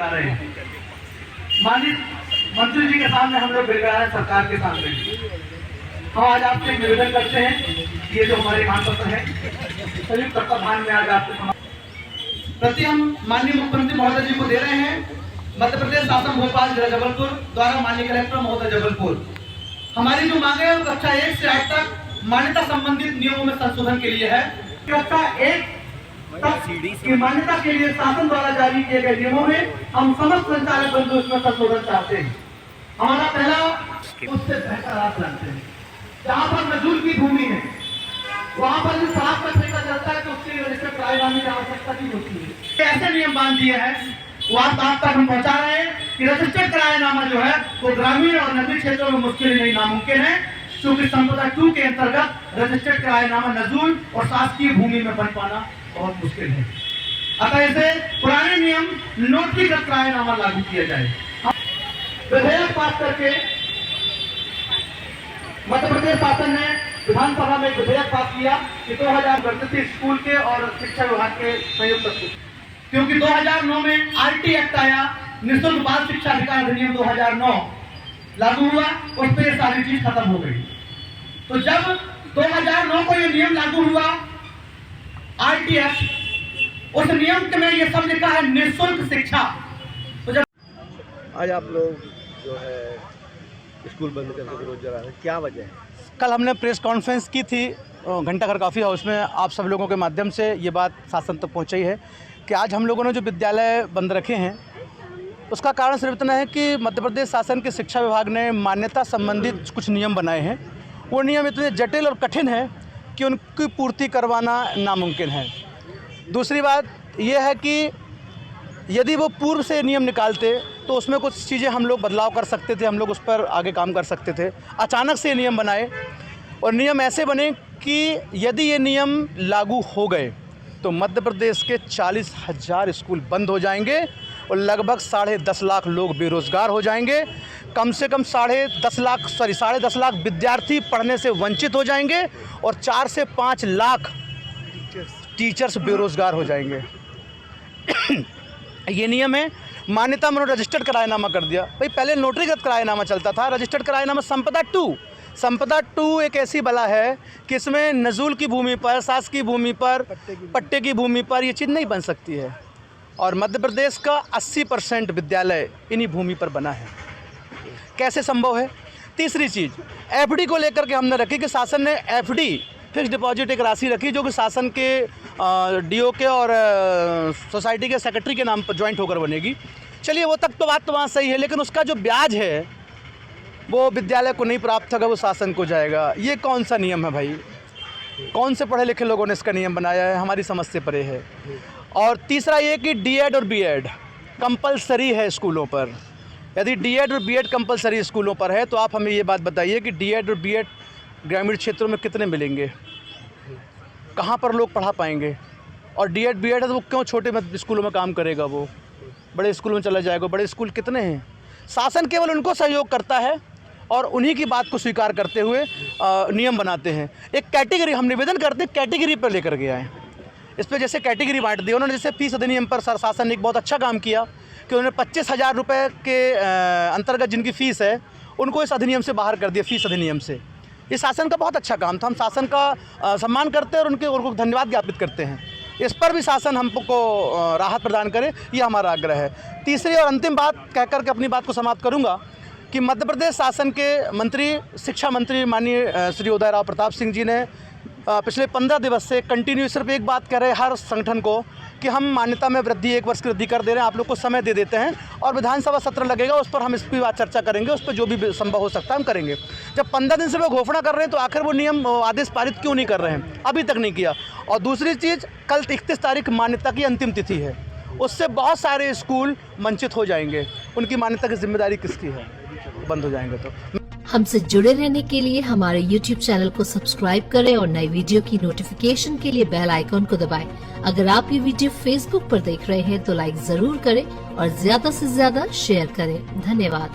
गिड़गिड़ा रहे हैं। माननीय मंत्री जी के सामने हम लोग गिड़गिड़ा रहे हैं, सरकार के सामने। हम आज आपसे निवेदन करते हैं, ये जो हमारे मांग पत्र है संयुक्त तत्वाधान में आज आपके प्रति हम माननीय मुख्यमंत्री महोदय जी को दे रहे हैं। मध्य प्रदेश शासन भोपाल जिला जबलपुर द्वारा माननीय कलेक्टर महोदय जबलपुर, हमारी जो मांगे है कक्षा 1 से 8 तक मान्यता संबंधित नियमों में संशोधन के लिए है। कक्षा 1 तक की मान्यता के लिए शासन द्वारा जारी किए गए नियमों में हम समस्त संचालक बंधु इसमें संशोधन चाहते हैं। हमारा पहला उससे बेहतर आप जानते हैं, जहाँ पर नजूल की भूमि है वहाँ पर जो शराब का ठेका चलता है तो उसके लिए रजिस्टर कराने की आवश्यकता नहीं होती है। ऐसे नियम बांध दिए हैं, वो आप तक हम पहुँचा रहे हैं कि रजिस्टर्ड किराएनामा जो है वो ग्रामीण और नगरीय क्षेत्रों में मुश्किल नहीं नामुमकिन है, क्योंकि संपदा 2 के अंतर्गत रजिस्टर्ड किराएनामा नजूल और शासकीय भूमि में बन पाना बहुत मुश्किल है। अतः इसे पुराने नियम नोटरीकृत किराएनामा लागू किया जाए। विधेयक पास करके मध्य प्रदेश शासन ने विधानसभा में विधेयक पास किया कि 2032 स्कूल के और शिक्षा विभाग के संयुक्त, क्योंकि 2009 में आरटी एक्ट आया, निःशुल्क बाल शिक्षा अधिकार अधिनियम 2009 लागू हुआ, उस पर ये सारी चीज खत्म हो गई। तो जब 2009 को ये नियम लागू हुआ आरटी एक्ट, उस नियम में ये सब लिखा है निःशुल्क शिक्षा। तो जब आज आप लोग जो है स्कूल बंद करके विरोध जरा रहे हैं, क्या वजह है? कल हमने प्रेस कॉन्फ्रेंस की थी घंटाघर कॉफ़ी हाउस में, आप सब लोगों के माध्यम से ये बात शासन तक पहुंची है कि आज हम लोगों ने जो विद्यालय बंद रखे हैं उसका कारण सिर्फ इतना है कि मध्य प्रदेश शासन के शिक्षा विभाग ने मान्यता संबंधित कुछ नियम बनाए हैं। वो नियम इतने जटिल और कठिन है कि उनकी पूर्ति करवाना नामुमकिन है। दूसरी बात यह है कि यदि वो पूर्व से नियम निकालते तो उसमें कुछ चीज़ें हम लोग बदलाव कर सकते थे, हम लोग उस पर आगे काम कर सकते थे। अचानक से नियम बनाए और नियम ऐसे बने कि यदि ये नियम लागू हो गए तो मध्य प्रदेश के 40,000 स्कूल बंद हो जाएंगे और लगभग 10.5 लाख लोग बेरोज़गार हो जाएंगे। कम से कम 10.5 लाख विद्यार्थी पढ़ने से वंचित हो जाएंगे और 4 से 5 लाख टीचर्स बेरोज़गार हो जाएंगे। ये नियम है। मान्यता में रजिस्टर्ड किराएनामा कर दिया। भाई पहले नोटरीकृत किराएनामा चलता था, रजिस्टर्ड किराएनामा संपदा 2 एक ऐसी बला है कि इसमें नजूल की भूमि पर, शासकीय भूमि पर, पट्टे की भूमि पर ये चीज़ नहीं बन सकती है। और मध्य प्रदेश का 80% विद्यालय इन्हीं भूमि पर बना है। कैसे संभव है? तीसरी चीज़, एफडी को लेकर के हमने रखी कि शासन ने एफडी फिक्स डिपॉजिट एक राशि रखी जो कि शासन के डीओ के और सोसाइटी के सेक्रेटरी के नाम पर ज्वाइंट होकर बनेगी। चलिए वो तक तो बात तो वहाँ सही है, लेकिन उसका जो ब्याज है वो विद्यालय को नहीं प्राप्त होगा, वो शासन को जाएगा। ये कौन सा नियम है भाई? कौन से पढ़े लिखे लोगों ने इसका नियम बनाया है? हमारी समझ से परे है। और तीसरा ये कि डीएड और बीएड कंपलसरी है स्कूलों पर। यदि डीएड और बीएड कंपलसरी स्कूलों पर है तो आप हमें ये बात बताइए कि डीएड और बीएड ग्रामीण क्षेत्रों में कितने मिलेंगे, कहाँ पर लोग पढ़ा पाएंगे? और डीएड बीएड है तो वो क्यों छोटे स्कूलों में काम करेगा, वो बड़े स्कूलों में चला जाएगा? बड़े स्कूल कितने हैं? शासन केवल उनको सहयोग करता है और उन्हीं की बात को स्वीकार करते हुए नियम बनाते हैं। एक कैटेगरी हम निवेदन करते हैं, कैटेगरी पर लेकर के आए। इस पर जैसे कैटेगरी बांट दी उन्होंने। जैसे फीस अधिनियम पर शासन ने एक बहुत अच्छा काम किया कि उन्होंने 25,000 रुपये के अंतर्गत जिनकी फ़ीस है उनको इस अधिनियम से बाहर कर दिया, फीस अधिनियम से। ये शासन का बहुत अच्छा काम था। हम शासन का सम्मान करते हैं और उनको धन्यवाद ज्ञापित करते हैं। इस पर भी शासन हमको राहत प्रदान करे, ये हमारा आग्रह है। तीसरी और अंतिम बात कहकर के अपनी बात को समाप्त करूंगा कि मध्य प्रदेश शासन के मंत्री, शिक्षा मंत्री माननीय श्री उदय राव प्रताप सिंह जी ने पिछले 15 दिवस से कंटिन्यू सिर्फ एक बात कह रहे हैं हर संगठन को कि हम मान्यता में वृद्धि 1 वर्ष की वृद्धि कर दे रहे हैं, आप लोग को समय दे देते हैं और विधानसभा सत्र लगेगा उस पर हम इस पर बात चर्चा करेंगे, उस पर जो भी संभव हो सकता है हम करेंगे। जब 15 दिन से वो घोषणा कर रहे हैं तो आखिर वो नियम आदेश पारित क्यों नहीं कर रहे हैं? अभी तक नहीं किया। और दूसरी चीज़, कल 31 तारीख मान्यता की अंतिम तिथि है, उससे बहुत सारे स्कूल वंचित हो जाएंगे। उनकी मान्यता की जिम्मेदारी किसकी है? बंद हो जाएंगे तो। हमसे जुड़े रहने के लिए हमारे YouTube चैनल को सब्सक्राइब करें और नई वीडियो की नोटिफिकेशन के लिए बेल आइकॉन को दबाएं। अगर आप ये वीडियो Facebook पर देख रहे हैं तो लाइक जरूर करें और ज्यादा से ज्यादा शेयर करें। धन्यवाद।